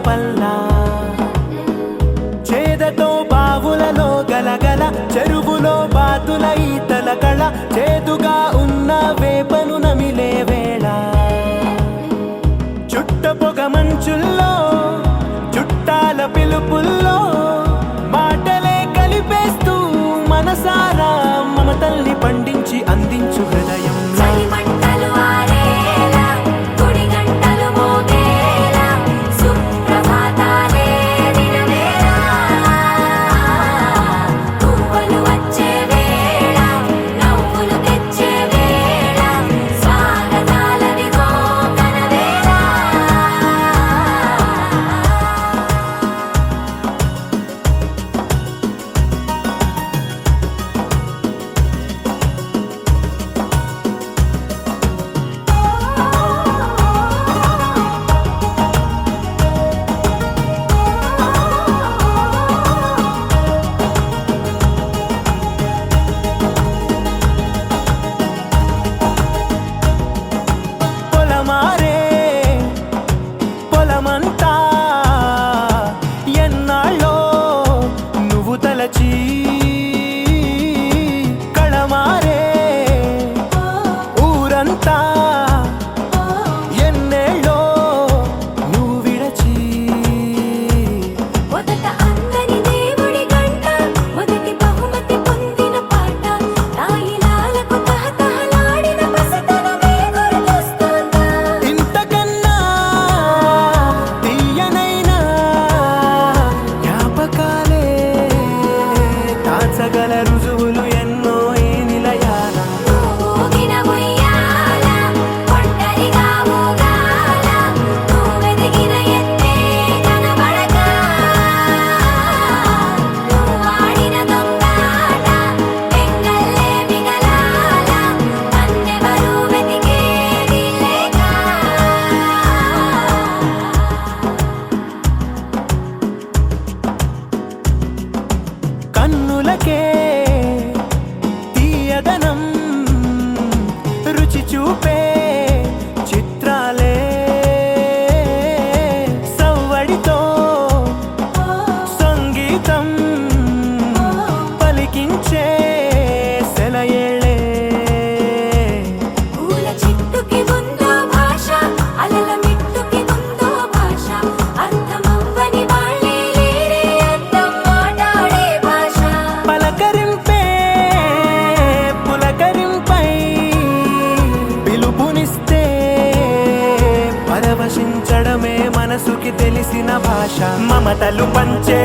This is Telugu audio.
పల్లా చేదతో బావులలో గలగల చెరువులో బాతుల ఈతల కళ చేదుగా ఉన్న వేపను నమిలే వేళ చుట్ట పొగ మంచుల్లో చుట్టాల పిలుపుల్లో మాటలే కలిపేస్తూ మనసారా మమతల్ని పండించి అందించు హృదయం కళమారే ఊరంతా ఎన్నేళ్ళో నువ్వు విడచి మొదట అందని దేవుడి గంట మొదటి బహుమతి పొందిన పాట తాయిలాలకు తహతహలాడిన పసితనమే గుర్తొస్తుందా ఇంతకన్నా తీయనైనా జ్ఞాపకాలే దాచగల రుజువులు ఎన్నో ఈ నిలయాల ఊగిన ఉయ్యాల ఒంటరిగా ఊగాల నువ్వెదిగిన ఎత్తే కనబడక నువ్వాడిన దొంగాట ఎంగల్లే మిగలాల నన్నెవరూ వెతికేది లేక కన్నులకే తీయదనం రుచి చూపే చిత్రాలే సవ్వడితో సంగీతం పలికించే సెలయేళ్ళే పూల చిట్టుకి ఉందో భాష అలల మిట్టుకి ఉందో భాష అర్థమవ్వని వాళ్ళే లేరే అర్థం మాట్లాడే భాష పలకరింపే పులకరింపై పిలుపునిస్తే పరవశించడమే మనసుకి తెలిసిన భాష మమతలు పంచే